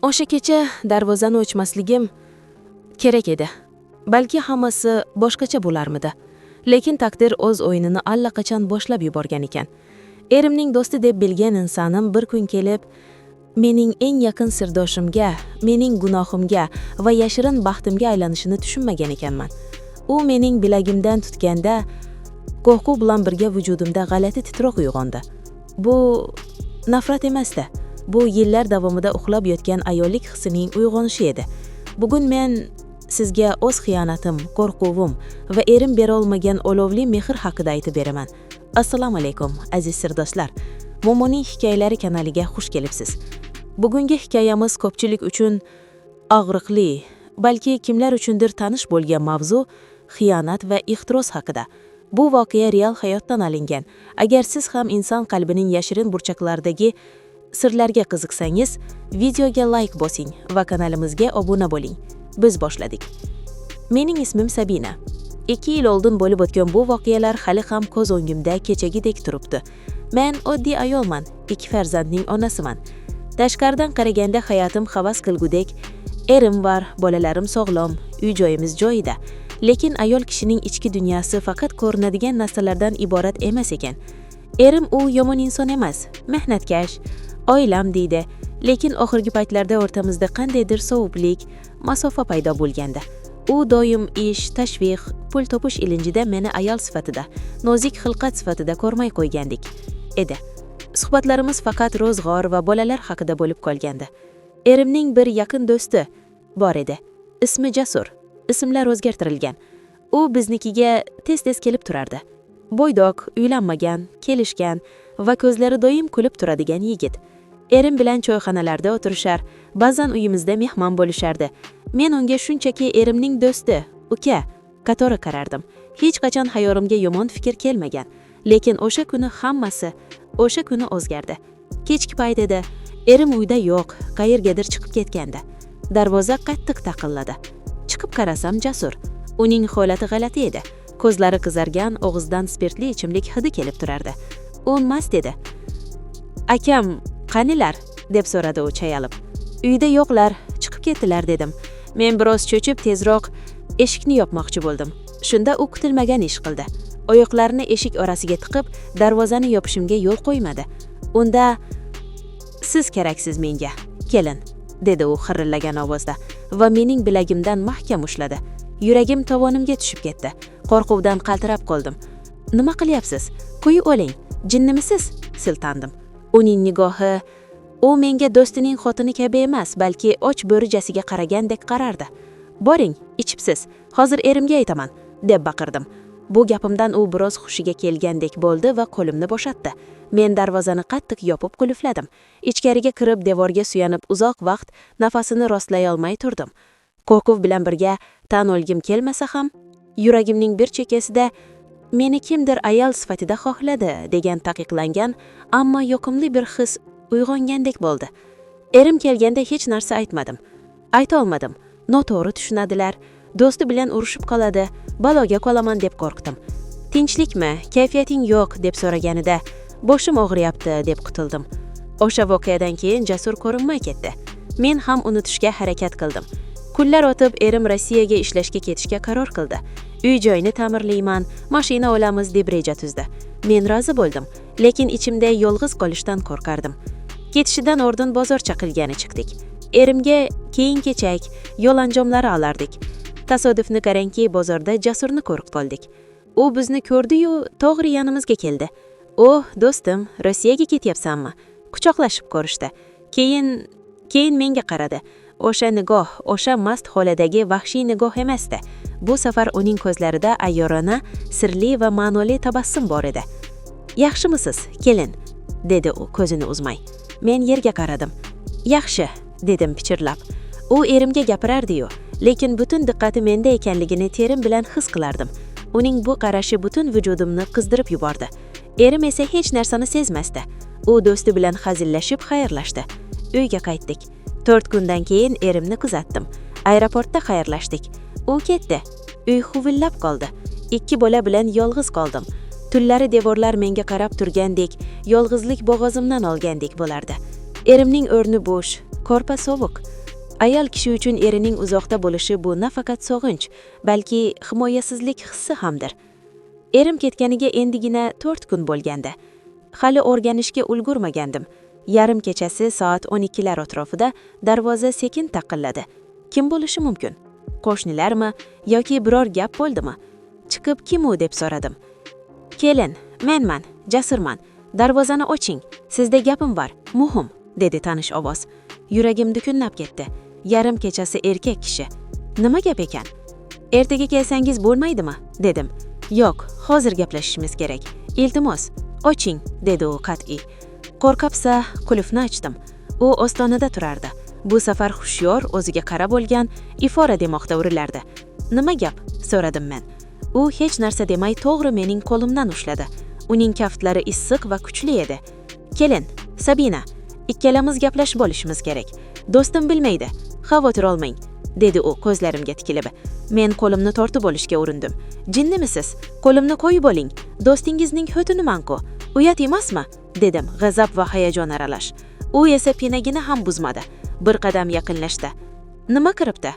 O'sha kecha darvozani ochmasligim kerak edi. Balki hammasi boshqacha bo'larmidi. Lekin taqdir o'z o'yinini allaqachon boshlab yuborgan ekan. Erimning do'sti deb bilgan insonim bir kun kelib, mening eng yaqin sirdoshimga, mening gunohimga va yashirin baxtimga aylanishini tushunmagan ekanman. U mening bilagimdan tutganda, qo'rquv bilan birga vujudimda g'alati titroq uyg'ondi. Bu nafrat emasdi. Bu yillar davomida uxlab yotgan ayollik hissining uyg'onishi edi. Bugun men sizga o'z xiyonatim, qo'rquvim va erim bera olmagan olovli mehr haqida aytib beraman. Assalomu alaykum, aziz sirdoshlar. Momoning hikoyalari kanaliga xush kelibsiz. Bugungi hikoyamiz ko'pchilik uchun og'riqli, balki kimlar uchundir tanish bo'lgan mavzu xiyonat va ehtiros haqida. Bu voqea real hayotdan olingan. Agar siz ham inson qalbining yashirin burchaklaridagi sirlarga qiziqsangiz, videoga like bosing va kanalimizga obuna bo'ling. Biz boshladik. Mening ismim Sabina. 2 yil oldin bo'lib o'tgan bu voqealar hali ham ko'z o'ngimda kechagidek turibdi. Men oddiy ayolman, 2 farzandning onasiman. Tashqaridan qaraganda hayotim havas qilgudek, erim var, bolalarim sog'lom, uy-joyimiz joyida. Lekin ayol kishining ichki dunyosi faqat ko'rinadigan narsalardan iborat emas ekan. Erim u yomon inson emas, mehnatkash, oilam deydi. Lekin oxirgi paytlarda o'rtamizda qandaydir sovuqlik, masofa paydo bo'lganda. U doim ish, tashviq, pul topish ilinjida meni ayol sifatida, nozik xilqat sifatida ko'rmay qo'ygandik edi. Suhbatlarimiz faqat ro'zg'or va bolalar haqida bo'lib qolgandi. Erimning bir yaqin do'sti bor edi. Ismi Jasur. Ismlar o'zgartirilgan. U biznikiga tez-tez kelib turardi. Bo'ydoq, uylanmagan, kelishgan va ko'zlari doim kulib turadigan yigit. Erim bilan choyxonalarda o'tirishar, ba'zan uyimizda mehmon bo'lishardi. Men unga shunchaki erimning do'sti, uka qatori qarardim. Hech qachon xayolimga yomon fikr kelmagan. Lekin o'sha kuni hammasi o'sha kuni o'zgardi. Kechki payt edi. Erim uyda yo'q, qayergadir chiqib ketgandi. Darvoza qattiq taqilladi. Chiqib qarasam Jasur. Uning holati g'alati edi. Ko'zlari qizargan, og'zidan spirtli ichimlik hidi kelib turardi. U mast edi. "Akam qanilar?" deb so'radi u chayalib. "Uyda yo'qlar, chiqib ketdilar" dedim. Men biroz cho'chib tezroq eshikni yopmoqchi bo'ldim. Shunda u kutilmagan ish qildi. Oyoqlarini eshik orasiga tiqib, darvozani yopishimga yo'l qo'ymadi. Unda "Siz keraksiz menga. Kelin", dedi u xirillagan ovozda va mening bilagimdan mahkam ushladi. Yuragim tovonimga tushib ketdi. Qo'rquvdan qaltirab qoldim. "Nima qilyapsiz? Qo'yib oling. Jinnimisiz?" siltandim. Uning nigohi u menga do'stining xotini kabi emas, balki och bo'rijasiga qaragandek qarardi. "Boring, ichibsiz. Hozir erimga aytaman", deb baqirdim. Bu gapimdan u biroz hushiga kelgandek bo'ldi va qo'limni bo'shatdi. Men darvozani qattiq yopib qulfladim. Ichkariga kirib devorga suyanib uzoq vaqt nafasini rostlay olmay turdim. Qo'rquv bilan birga tan olgim kelmasa ham, yuragimning bir chekkasida meni kimdir ayol sifatida xohladi degan taqiqlangan, ammo yoqimli bir his uyg'ongandek bo'ldi. Erim kelganda hech narsa aytmadim. Ayta olmadim. Noto'g'ri tushunadilar, do'sti bilan urushib qoladi, baloga qolaman deb qo'rqdim. "Tinchlikmi? Kayfiyating yo'q" deb so'raganida, "Boshim og'riyapti" deb qutuldim. O'sha voqeadan keyin Jasur ko'rinmay ketdi. Men ham unutishga harakat qildim. Kunlar o'tib, erim Rossiyaga ishlashga ketishga qaror qildi. Uy-joyni ta'mirlayman, mashina olamiz deb reja tuzdi. Men rozi bo'ldim, lekin ichimda yolg'iz qolishdan qo'rqardim. Ketishidan oldin bozorcha qilgani chiqdik. Erimga keyin-kechak yo'l anjomlari olardik. Tasodifni qarangki, bozorda Jasurni ko'rib qoldik. U bizni ko'rdi-yu, to'g'ri yonimizga keldi. "Oh, do'stim, Rossiyaga ketyapsanmi?" Quchoqlashib ko'rishdi. Keyin menga qaradi. O'sha nigoh, o'sha mast holadagi vahshiy nigoh emasdi. Bu safar uning ko'zlarida ayyorona, sirli va ma'noli tabassum bor edi. "Yaxshimisiz, kelin?" dedi u ko'zini uzmay. Men yerga qaradim. "Yaxshi", dedim pichirlab. U erimga gapirardi-yu, lekin butun diqqati menda ekanligini terim bilan his qilardim. Uning bu qarashi butun vujudimni qizdirib yubordi. Erim esa hech narsani sezmasdi. U do'sti bilan hazillashib xayrlashdi. Uyga qaytdik. 4 kundan keyin erimni kuzatdim. Aeroportda xayrlashdik. U ketdi. Uy huvillab qoldi. 2 bola bilan yolg'iz qoldim. Tunlari devorlar menga qarab turgandek, yolg'izlik bo'g'ozimdan olgandek bo'lardi. Erimning o'rni bo'sh, Ko'rpa sovuq. Ayol kishi uchun erining uzoqda bo'lishi bu nafaqat sog'inch, balki himoyasizlik hissi hamdir. Erim ketganiga endigina 4 kun bo'lgandi. Hali o'rganishga ulgurmagandim. Yarim kechasi soat 12lar atrofida darvoza sekin taqilladi. Kim bo'lishi mumkin? Qo'shnilarmi yoki biror gap bo'ldimi? Chiqib kim u deb so'radim. Kelin, menman, Jasurman. Darvozani oching. Sizda gapim bor, muhim, dedi tanish ovoz. Yuragim dukunlab ketdi. Yarim kechasi erkak kishi. Nima gap ekan? Ertaga kelsangiz bo'lmaydimi? Dedim. Yo'q, hozir gaplashishimiz kerak. Iltimos, oching, dedi u qat'iy. Qo'rqibsa, qulfni ochdim. U ostonada turardi. Bu safar hushyor, o'ziga qarab olgan, ifora demoqda urilardi. Nima gap? So'radim men. U hech narsa demay to'g'ri mening qo'limdan ushladi. Uning kaftlari issiq va kuchli edi. Kelin, Sabina, ikkalamiz gaplashib olishimiz kerak. Do'stim bilmaydi. Xavotir olmang, dedi u ko'zlarimga tikilib. Men qo'limni tortib olishga urindim. Jinnimisiz? Qo'limni qo'yib oling. Do'stingizning xo'tiniman-ku. Uyat emasmi? Dedim, g'azab va hayajon aralash. U esa pinagini ham buzmadi. Bir qadam yaqinlashdi. Nima qiribdi?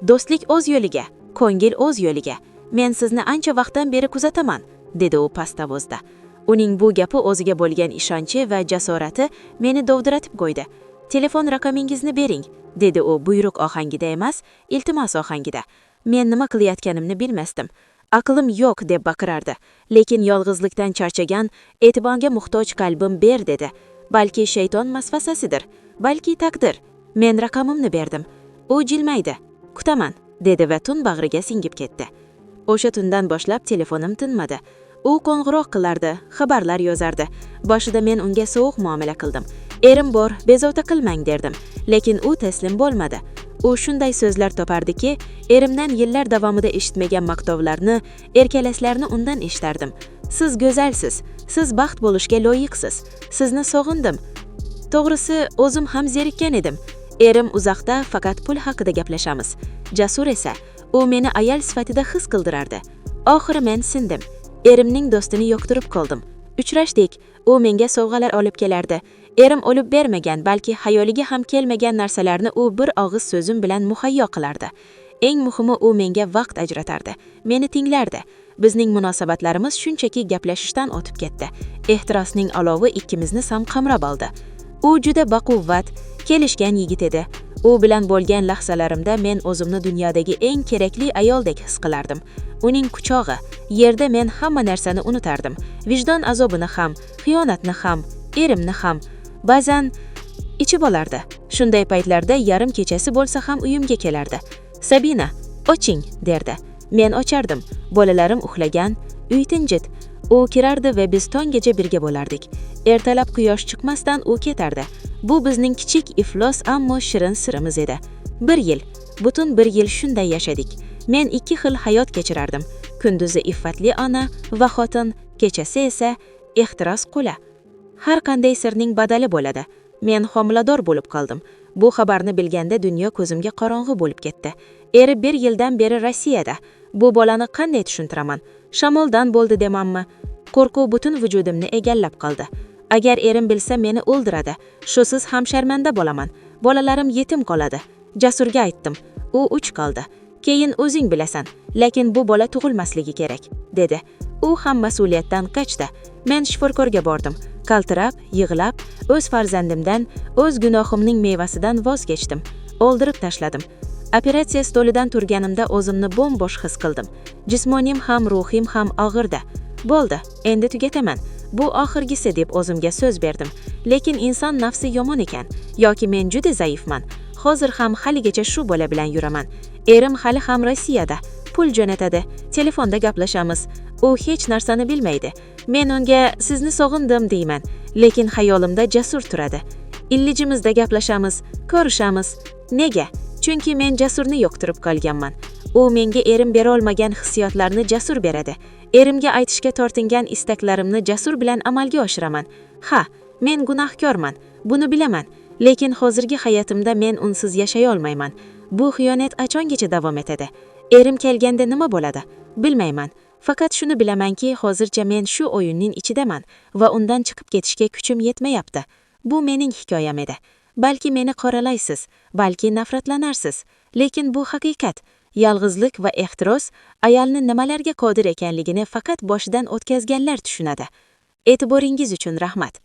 Do'stlik o'z yo'liga, ko'ngil o'z yo'liga. Men sizni ancha vaqtdan beri kuzataman, dedi u past ovozda. Uning bu gapi o'ziga bo'lgan ishonchi va jasorati meni dovdiratib qo'ydi. Telefon raqamingizni bering, dedi u buyruq ohangida emas, iltimos ohangida. Men nima qilayotganimni bilmasdim. Aqlim yo'q deb baqirardi, lekin yolg'izlikdan charchagan, e'tiborga muhtoj qalbim ber dedi. Balki shayton masvasasidir, balki taqdir. Men raqamimni berdim. U jilmaydi. Kutaman, dedi va tun bag'riga singib ketdi. O'sha tundan boshlab telefonim tinmadi. U qo'ng'iroq qilardi, xabarlar yozardi. Boshida men unga sovuq muomala qildim. Erim bor, bezovta qilmang derdim, lekin u taslim bo'lmadi. U shunday so'zlar topardiki, erimdan yillar davomida eshitmagan maqtovlarni, erkalaslarni undan eshitardim. Siz go'zalsiz, siz baxt bo'lishga loyiqsiz, sizni sog'indim. To'g'risi, o'zim ham zerikkan edim. Erim uzoqda, faqat pul haqida gaplashamiz. Jasur esa, u meni ayol sifatida his qildirardi. Oxiri men sindim. Erimning do'stini yoqtirib qoldim. Uchrashdik, u menga sovg'alar olib kelardi. Erim olib bermagan, balki xayoliga ham kelmagan narsalarni u bir og'iz so'zim bilan muhayyo qilardi. Eng muhimi, u menga vaqt ajratardi, meni tinglardi. Bizning munosabatlarimiz shunchaki gaplashishdan o'tib ketdi. Ehtirosning olovi ikkimizni ham qamrab oldi. U juda baquvvat, kelishgan yigit edi. U bilan bo'lgan lahzalarimda men o'zimni dunyodagi eng kerakli ayoldek his qilardim. Uning quchog'i, yerda men hamma narsani unutardim. Vijdon azobini ham, xiyonatni ham, erimni ham. Ba'zan ichib olardi. Shunday paytlarda yarim kechasi bo'lsa ham uyimga kelardi. Sabina, oching, derdi. Men ochardim. Bolalarim uxlagan, uy tinchit. U kirardi va biz tonggacha birga bo'lardik. Ertalab quyosh chiqmasdan u ketardi. Bu bizning kichik iflos ammo shirin sirimiz edi. 1 yil, butun 1 yil shunday yashadik. Men 2 xil hayot kechirardim. Kunduzi iffatli ona va xotin, kechasi esa ehtiros qula. Har qanday sirning badali bo'ladi. Men homilador bo'lib qoldim. Bu xabarni bilganda dunyo ko'zimga qorong'u bo'lib ketdi. Eri 1 yildan beri Rossiyada. Bu bolani qanday tushuntiraman? Shamoldan bo'ldi demanmi? Qo'rquv butun vujudimni egallab qoldi. Agar erim bilsa meni o'ldiradi. Shusiz ham sharmanda bo'laman. Bolalarim yetim qoladi. Jasurga aytdim. U 3 qoldi. Keyin o'zing bilasan, lekin bu bola tug'ilmasligi kerak, dedi. U ham mas'uliyatdan qochdi. Men shifokorga bordim. Qaltirab, yig'lab, o'z farzandimdan, o'z gunohimning mevasidan voz kechdim. O'ldirib tashladim. Operatsiya stolidan turganimda o'zimni bo'm-bo'sh his qildim. Jismonim ham, ruhim ham og'irdi. Bo'ldi, endi tugataman. Bu oxirgisi deb o'zimga so'z berdim. Lekin inson nafsi yomon ekan, yoki men juda zaifman. Hozir ham haligacha shu bola bilan yuraman. Erim hali ham Rossiyada. Pul jo'natadi, telefonda gaplashamiz. U hech narsani bilmaydi. Men unga sizni sog'indim deyman, lekin xayolimda Jasur turadi. Illijimizda gaplashamiz, ko'rishamiz. Nega? Chunki men Jasurni yoqtirib qolganman. U menga erim bera olmagan hissiyotlarni Jasur beradi. Erimga aytishga tortingan istaklarimni Jasur bilan amalga oshiraman. Ha, men gunohkorman, buni bilaman, lekin hozirgi hayotimda men unsiz yashay olmayman. Bu xiyonat qachongacha davom etadi? Erim kelganda nima bo'ladi? Bilmayman. Faqat shuni bilamanki, hozircha men shu o'yinning ichidaman va undan chiqib ketishga kuchim yetmayapti. Bu mening hikoyam edi. balki meni qoralaysiz, balki nafratlanarsiz, lekin bu haqiqat. Yolg'izlik va ehtiros ayolni nimalarga qodir ekanligini faqat boshidan o'tkazganlar tushunadi. E'tiboringiz uchun rahmat.